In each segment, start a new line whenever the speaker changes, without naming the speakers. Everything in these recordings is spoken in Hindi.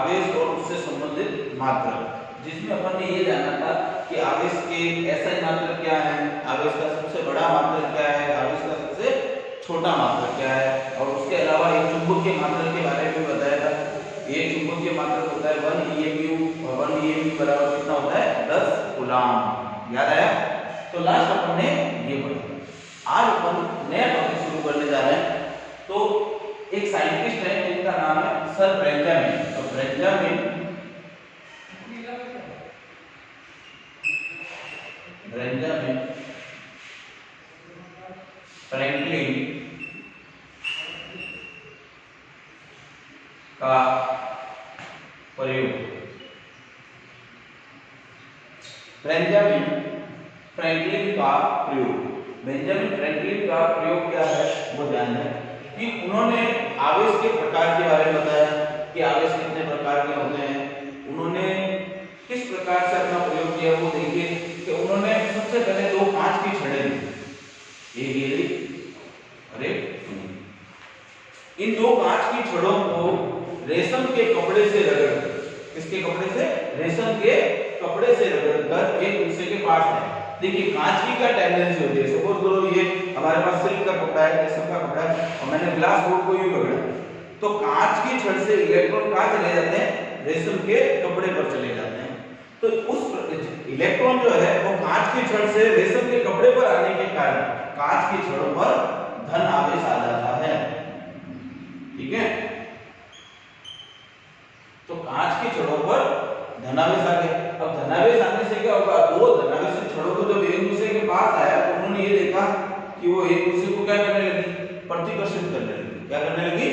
आवेश और उससे संबंधित मात्रक, जिसमें अपन ने ये जाना था कि आवेश के SI मात्रक क्या है, आवेश का सबसे बड़ा मात्रक क्या है, आवेश का सबसे छोटा मात्रक क्या है, और उसके अलावा एक चुंबकीय मात्रक के बारे में बताया था। एक चुंबकीय मात्रक होता है 1 EMU, और 1 EMU बराबर कितना होता है 10 कूलम्ब। याद आया? तो लास्ट अपन ने ये पढ़ा। आज अपन नया टॉपिक शुरू करने जा रहे हैं। तो एक साइंटिस्ट है जिनका नाम है सर बेंजामिन। तो बेंजामिन फ्रैंकलिन का प्रयोग, बेंजामिन फ्रैंकलिन का प्रयोग, बेंजामिन फ्रैंकलिन का प्रयोग क्या है वो जानना है कि उन्होंने आवेश के प्रकार के बारे में बताया कि आवेश कितने प्रकार के होते हैं। उन्होंने किस प्रकार से अपना प्रयोग किया वो देखिए कि उन्होंने सबसे पहले दो कांच की छड़ें ली, एक ये ली और एक इन दो कांच की छड़ों को रेशम के कपड़े से रगड़, किसके कपड़े से? रेशम के कपड़े से रगड़कर एक दूसरे के पास है। देखिए कांच की क्या टेंडेंसी होती है, सपोज करो ये हमारे पास सिल्क का कपड़ा है, रेशम का कपड़ा है, और मैंने ग्लास बोर्ड को यूं रगड़ा, तो कांच की छड़ से इलेक्ट्रॉन कहां चले जाते हैं? रेशम के कपड़े पर चले जाते हैं। तो उस इलेक्ट्रॉन जो है वो कांच की छड़ से रेशम के कपड़े पर आने के कारण कांच की छड़ों पर धन आवेश आ जाता है। ठीक है, तो कांच की छड़ों पर धनावेश आ गया। अब धनावेश आने से क्या होगा? दो धनावेश छड़ों को जब एक दूसरे के पास आया तो उन्होंने ये देखा कि वो एक दूसरे को क्या करने लगी? प्रतिकर्षित करने लगी। क्या करने लगी?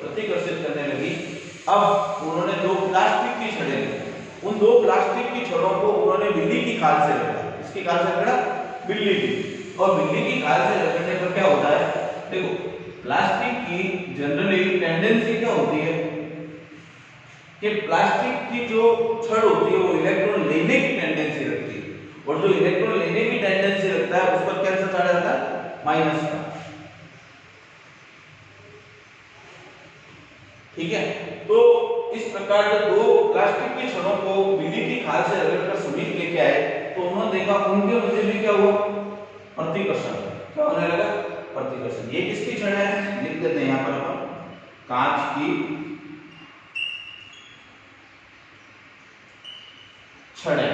प्रतिकर्षित करने लगी। अब उन्होंने दो प्लास्टिक की छड़ें ली, उन दो प्लास्टिक की छड़ों को उन्होंने बिल्ली की खाल से रगड़ा। किसकी खाल से रगड़ा? बिल्ली की। और बिल्ली की खाल से रगड़ने पर क्या होता है? देखो प्लास्टिक की जनरली टेंडेंसी क्या होती है कि प्लास्टिक की जो छड़ होती है वो इलेक्ट्रॉन लेने की टेंडेंसी रखती है, और जो इलेक्ट्रॉन लेने की टेंडेंसी रखता है उस पर क्या चार्ज आता है? माइनस का। ठीक है, तो इस प्रकार जब दो प्लास्टिक की छड़ों को बिल्ली की खाल से रगड़कर समीप लेके आए तो उन्होंने देखा उनके मध्य में क्या हुआ? प्रतिकर्षण। क्या होने लगा? प्रतिकर्षण। ये किसकी छड़ है? लिख देते हैं यहां पर अपन, कांच की छड़े,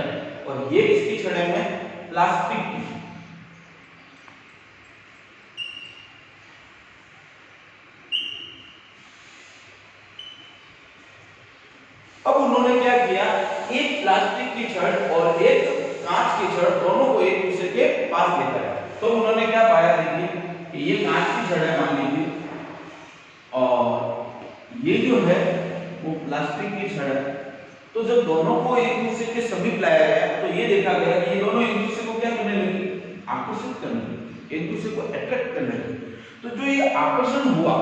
और ये किसकी छड़े हैं? प्लास्टिक की। अब उन्होंने क्या किया? एक प्लास्टिक की छड़ और एक कांच की छड़ दोनों को एक दूसरे के पास लेकर आए। तो उन्होंने क्या पाया? देखिए कि ये कांच की छड़ है मान लीजिए, और ये जो है वो प्लास्टिक की छड़ है। तो जब दोनों को एक दूसरे के समीप लाया गया तो ये देखा गया कि ये दोनों एक दूसरे को क्या करने लगी? आकर्षित करने लगी, एक दूसरे को अट्रैक्ट करने लगी। तो जो ये आकर्षण हुआ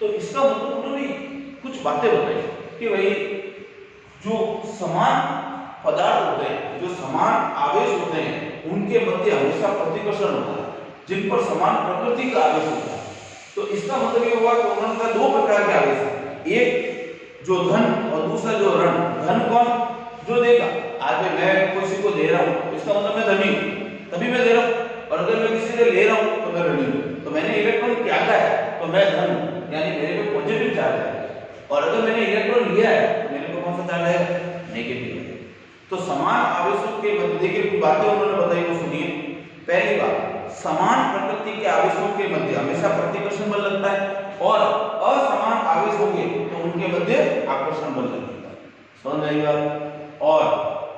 तो इसका मतलब उन्होंने कुछ बातें बताई कि भाई जो समान पदार्थ होते हैं, जो समान आवेश होते हैं, उनके मध्य हमेशा प्रतिकर्षण होता है, जिन पर समान प्रकृति का आवेश होता है। तो इसका मतलब ये हुआ कि उन्होंने कहा दो प्रकार के आवेश हैं, एक जो धन और दूसरा जो ऋण। धन कौन? जो देगा। आज मैं किसी को दे रहा हूं, इसका मतलब मैं धनी हूं, तभी मैं दे रहा हूं, और अगर मैं किसी से ले रहा हूं तो मैं ऋणी हूं। तो मैंने इलेक्ट्रॉन त्यागा है तो मैं धन हूं, यानी मेरे पे पॉजिटिव चार्ज है, और अगर मैंने इलेक्ट्रॉन लिया है तो मेरे पे कौन सा चार्ज है? नेगेटिव है। तो समान आवेशों के मध्य देखिए कुछ बातें उन्होंने बताई, वो सुनिए। पहली बात, समान प्रकृति के आवेशों के मध्य हमेशा प्रतिकर्षण बल लगता है, और असमान आवेश होंगे तो उनके मध्य आकर्षण बल लगेगा। समझ आई बात? और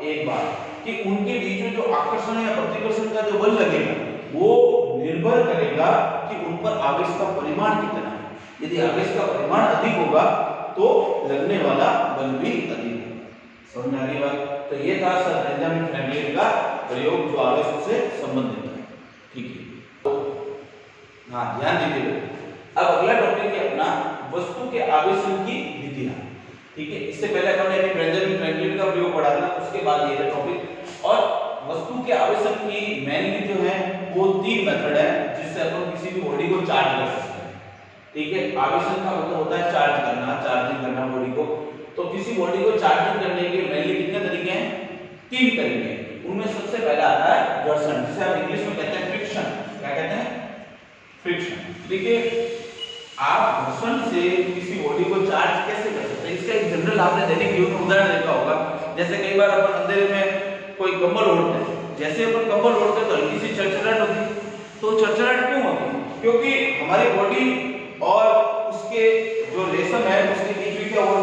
एक बात कि उनके बीच में जो आकर्षण या प्रतिकर्षण का जो बल लगेगा वो निर्भर करेगा कि उन पर आवेश का परिमाण कितना है। यदि आवेश का परिमाण अधिक होगा तो लगने वाला बल भी अधिक होगा। समझ आ रही बात? तो ये था सर बेंजामिन फ्रैंकलिन का प्रयोग जो आवेशों से संबंधित है। ठीक है, हाँ ध्यान दीजिएगा। अब अगला टॉपिक है अपना वस्तु के आवेशन की विधियां। ठीक है, इससे पहले हमने अभी बेंजामिन फ्रैंकलिन का प्रयोग पढ़ा था, उसके बाद ये है टॉपिक। और वस्तु के आवेशन की मेनली जो है वो तीन मेथड है जिससे अपन किसी भी बॉडी को चार्ज कर सकते हैं। ठीक है, आवेशन का मतलब होता है चार्ज करना, चार्जिंग करना बॉडी को। तो किसी किसी बॉडी को चार्जिंग करने के मेनली कितने तरीके हैं? 3 तरीके हैं। उनमें सबसे पहला आता है घर्षण, जिसे आप इंग्लिश में कहते हैं फ्रिक्शन। क्या कहते हैं? फ्रिक्शन। देखिए आप घर्षण से किसी बॉडी को चार्ज कैसे कर सकते हैं? इसका एक जनरल आपने दैनिक जीवन में उदाहरण देखा होगा। जैसे कई बार अपन अंधेरे में कोई कंबल ओढ़ते हैं, जैसे अपन कंबल ओढ़ते हैं तो हल्की सी चरचराहट होती है। तो चरचराहट क्यों होती है? क्योंकि हमारी बॉडी और उसके जो रेशम है उसके बीच में क्या हुआ?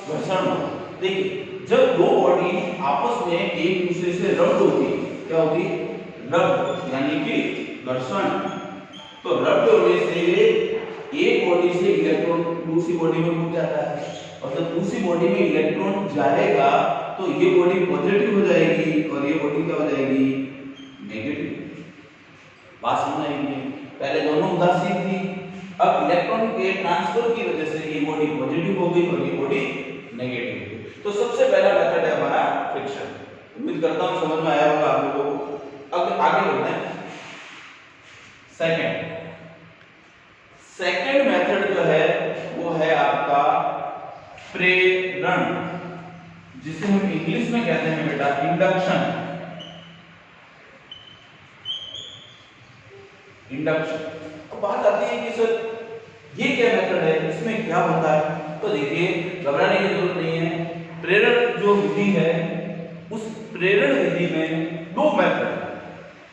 घर्षण हुआ। देखिए जब दो बॉडी आपस में एक दूसरे से रब्ड होती है, क्या होती है? रब्ड, यानी कि घर्षण। तो रब्ड होने से एक बॉडी से इलेक्ट्रॉन दूसरी बॉडी में घुस जाता है, और जब दूसरी बॉडी में इलेक्ट्रॉन जाएगा तो ये बॉडी पॉजिटिव हो जाएगी और ये बॉडी क्या हो जाएगी? नेगेटिव। बात समझ आई? पहले दोनों उदासीन थी, अब इलेक्ट्रॉन के ट्रांसफर की वजह से ये बॉडी पॉजिटिव हो गई और ये बॉडी नेगेटिव हो गई। तो सबसे पहला मेथड है हमारा फ्रिक्शन। उम्मीद करता हूं समझ में आया होगा आप लोगों को। अब आगे बढ़ते हैं। सेकंड मेथड जो है वो है आपका प्रेरण, जिसे हम इंग्लिश में कहते हैं बेटा इंडक्शन। अब बात आती है कि सर ये क्या मेथड है, इसमें क्या होता है? तो देखिए घबराने की जरूरत नहीं है। प्रेरण जो विधि है उस प्रेरण विधि में 2 मेथड है।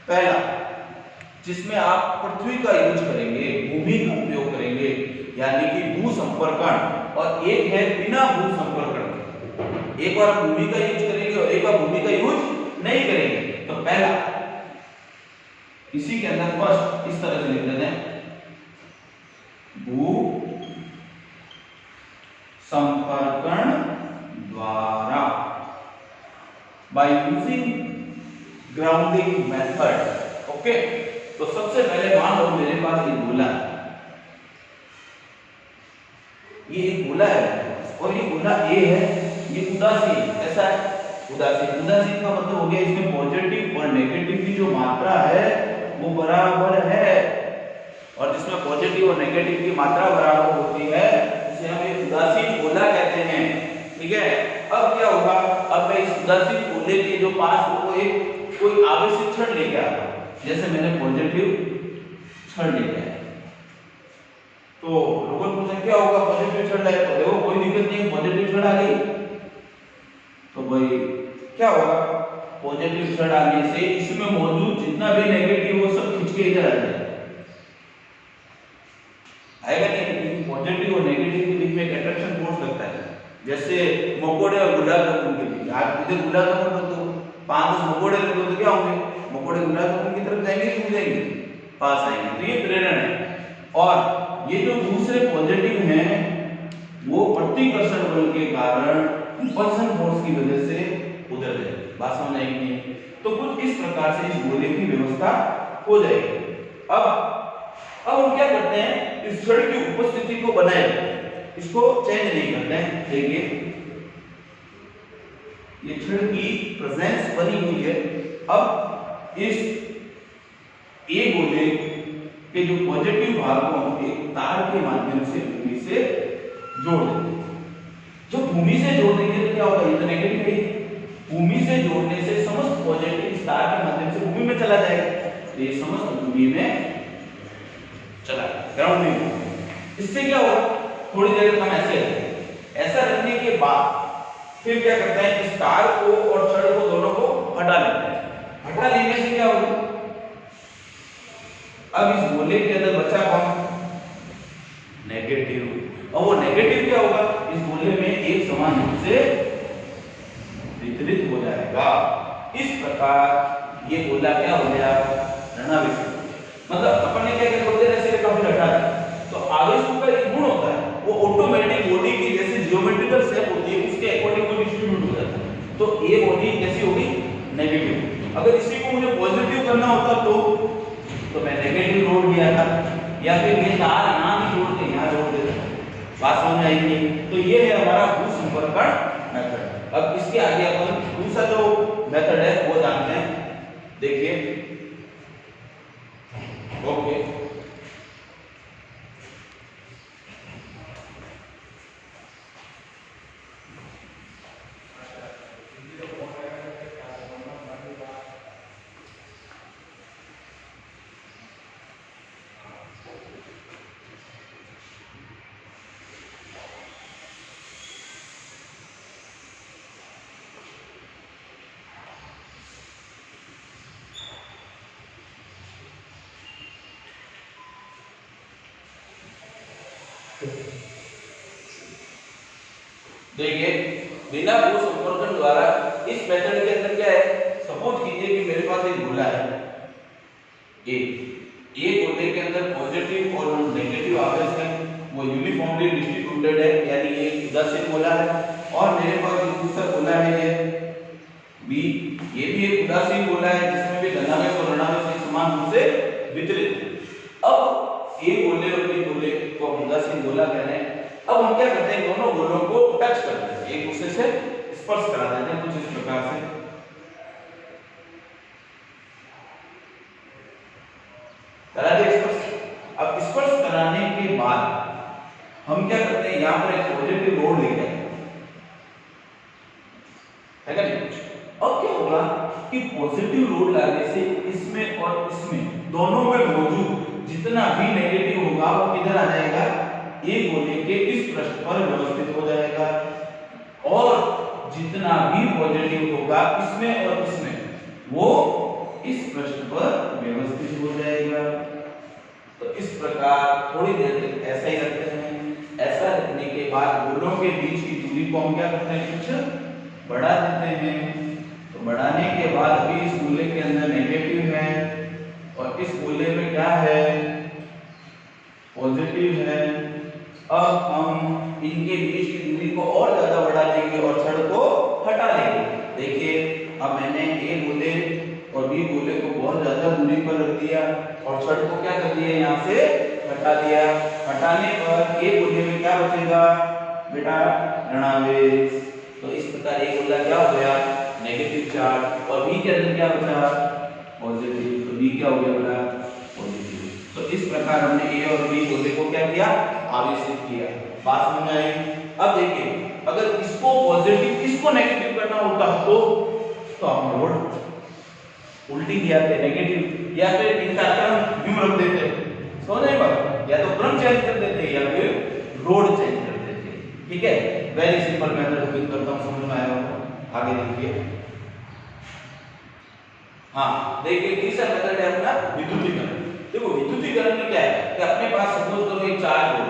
पहला जिसमें आप पृथ्वी का यूज करेंगे, भूमि का उपयोग करेंगे, यानी कि भू संपर्कण, और एक है बिना भू संपर्कण। एक बार भूमि का यूज करेंगे और एक बार भूमि का यूज नहीं करेंगे। तो पहला इसी के अंदर फर्स्ट इस तरह से लिख देते हैं, भू संपर्कण द्वारा, by using grounding method. Okay, तो सबसे पहले मान लो मेरे पास एक गोला है, ये एक गोला है और ये गोला ए है, ये उदासीन। कैसा है? उदासीन। उदासीन का मतलब हो गया इसमें पॉजिटिव और नेगेटिव की जो मात्रा है वो बराबर है, और जिसमें पॉजिटिव और नेगेटिव की मात्रा बराबर होती है उसे हम एक उदासीन गोला कहते हैं। ठीक है, अब क्या होगा? अब मैं इस उदासीन गोले के जो पास वो एक कोई आवेशित क्षण लेके आता हूं, जैसे मैंने पॉजिटिव क्षण लिया है। तो लोगों को पूछा क्या होगा? पॉजिटिव क्षण लाए तो देखो कोई दिक्कत नहीं है, पॉजिटिव क्षण आ गई तो भाई क्या होगा? पॉजिटिव क्षण आने से इसमें मौजूद जितना भी नेगेटिव वो सब खींच के इधर आ जाएगा, आएगा नहीं? पॉजिटिव और नेगेटिव के बीच में एक अट्रैक्शन फोर्स लगता है, जैसे मकोड़े और गुलाब जामुन के बीच। आप इधर गुलाब जामुन रख दो, 5-10 मकोड़े रख दो तो क्या होंगे? मकोड़े गुलाब जामुन की तरफ जाएंगे कि जाएंगे? पास आएंगे। तो ये प्रेरण है। और ये जो दूसरे पॉजिटिव हैं वो प्रतिकर्षण बल के कारण इंपल्सन फोर्स की वजह से उधर जाएंगे। बात समझ आई नहीं? तो कुछ इस प्रकार से इस गोले की व्यवस्था हो जाएगी। अब हम क्या करते हैं? इस क्षण की उपस्थिति को बनाए रखते हैं, इसको चेंज नहीं करते हैं। देखिए ये क्षण की प्रेजेंस बनी हुई है। अब इस ए गोले के जो पॉजिटिव भाग को हम एक तार के माध्यम से भूमि से जोड़ देते हैं। जब भूमि से जोड़ देंगे तो क्या होगा? ये तो नेगेटिव है, भूमि से जोड़ने से समस्त पॉजिटिव इस तार के माध्यम से भूमि में चला जाएगा, तो ये समस्त भूमि में चला ग्राउंड में। इससे क्या होगा? थोड़ी देर तक हम ऐसा रखने के बाद फिर क्या करते हैं? इस तार को और छड़ को दोनों को हटा लेते हैं। हटा लेने से क्या होगा? अब इस गोले के अंदर बचा कौन? नेगेटिव। और वो नेगेटिव क्या होगा? इस गोले में एक समान रूप से वितरित हो जाएगा। इस प्रकार ये गोला क्या हो गया? ऋणावेश। मतलब अपन ने क्या किया? थोड़ी देर ऐसे रखा फिर हटा दिया, तो आवेशों का एक गुण होता है वो ऑटोमेटिक बॉडी की जैसे जियोमेट्रिकल शेप होती है उसके अकॉर्डिंग वो डिस्ट्रीब्यूट हो जाता है। तो ये बॉडी कैसी होगी? नेगेटिव। अगर इसी को मुझे पॉजिटिव करना होता तो मैं नेगेटिव जोड़ दिया था, या फिर ये तार यहाँ भी जोड़ के यहाँ जोड़ देता। बात समझ आएगी? तो ये है हमारा भू संपर्कण मेथड। अब इसके आगे अपन दूसरा जो मेथड है वो जानते हैं। देखिए ओके, देखिए बिना भू संपर्कन द्वारा इस मेथड के अंदर क्या है, सपोज कीजिए कि मेरे पास एक गोला है ये गोले के अंदर पॉजिटिव और नेगेटिव आवेश है, वो यूनिफॉर्मली डिस्ट्रीब्यूटेड है, यानी ये उदासीन गोला है। और मेरे पास एक दूसरा गोला है ये बी, ये भी एक उदासीन गोला है जिसमें भी धनावेश और ऋणावेश एक समान रूप से वितरित है। अब ये गोले और बी गोले को हम उदासीन गोला कह रहे हैं। अब हम क्या करते हैं, दोनों गोलों को टच करते हैं, एक दूसरे से स्पर्श करा देते हैं कुछ इस प्रकार से। करा दिया स्पर्श। अब स्पर्श कराने के बाद हम क्या करते हैं, यहाँ पर एक पॉजिटिव रोड लेके आते हैं, है क्या नहीं? अब क्या होगा कि पॉजिटिव लोड लाने से इसमें और इसमें दोनों में मौजूद जितना भी नेगेटिव होगा वो किधर आ जाएगा, ये गोले के इस पृष्ठ पर व्यवस्थित हो जाएगा, और जितना भी पॉजिटिव होगा इसमें और इसमें वो इस पृष्ठ पर व्यवस्थित हो जाएगा। तो इस प्रकार थोड़ी देर तक ऐसा ही रखते हैं। ऐसा रखने के बाद गोलों के बीच की दूरी को हम क्या करते हैं, कुछ बढ़ा देते हैं। तो बढ़ाने के बाद अभी इस गोले के अंदर नेगेटिव है और इस गोले में क्या है, पॉजिटिव है। अब हम इनके बीच की दूरी को और ज्यादा बढ़ा देंगे और छड़ को हटा देंगे। देखिए अब मैंने ए गोले और बी गोले को बहुत ज्यादा दूरी पर रख दिया और छड़ को क्या कर दिया, यहाँ से हटा दिया। हटाने पर ए गोले में क्या बचेगा बेटा, ऋणावेश। तो इस प्रकार ए गोला क्या हो गया, नेगेटिव चार्ज, और बी के अंदर क्या बचा, पॉजिटिव। तो बी क्या हो गया बेटा, पॉजिटिव। तो इस प्रकार हमने ए और बी गोले को क्या किया, आवेशित किया। बात समझ आई? अब देखिए अगर इसको पॉजिटिव इसको नेगेटिव करना होता तो हम लोड उल्टी किया थे नेगेटिव, या फिर इनका क्रम यूं रख देते, समझ नहीं बात, या तो क्रम चेंज कर देते या फिर रोड चेंज कर देते। ठीक है, वेरी सिंपल मेथड उम्मीद करता हूं समझ में आया होगा। आगे देखिए, हाँ देखिए तीसरा मेथड है अपना विद्युतीकरण। देखो विद्युतीकरण में क्या है कि अपने पास सपोज करो एक चार्ज हो,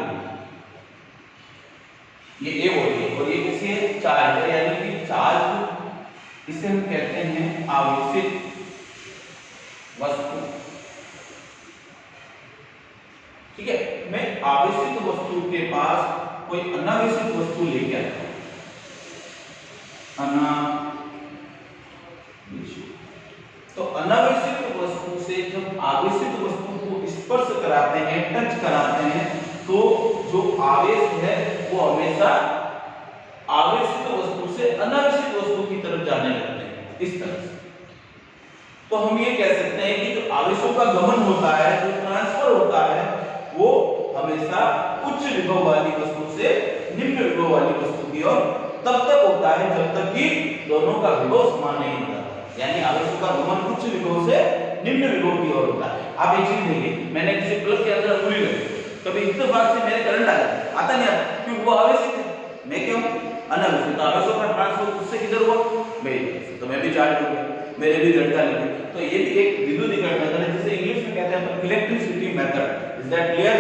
ये ए हो रही है और ये किसी चार्ज है, यानी कि चार्ज, इसे हम कहते हैं आवेशित वस्तु। ठीक है, मैं आवेशित वस्तु के पास कोई अनावेशित वस्तु लेके आता हूं, तो अनावेशित वस्तु से जब आवेशित वस्तु को स्पर्श कराते हैं, टच कराते हैं, तो जो आवेश है वो हमेशा आवेशित वस्तु से अनावेशित वस्तु की तरफ जाने लगते हैं, इस तरह से। तो हम ये कह सकते हैं कि जो आवेशों का गमन होता है, जो ट्रांसफर होता है, वो हमेशा उच्च विभव वाली वस्तु से निम्न विभव वाली वस्तु की ओर तब तक होता है जब तक कि दोनों का विभव समान नहीं होता। यानी आवेशों का गमन उच्च विभव से निम्न विभव की ओर होता है। आप एक चीज देखिए, मैंने किसी प्लग के अंदर उंगली रखी, कभी इत्तेफाक से मेरे करंट आता नहीं आता, क्योंकि वो आवेशित है, मैं क्यों अनावेशित। तो आवेशों का ट्रांसफर उससे किधर हुआ, मेरे, तो मैं भी चार्ज हो गया, मेरे भी झटका लगे। तो ये भी एक विद्युतीकरण मेथड है, जिसे इंग्लिश में कहते हैं electricity method. Is that clear?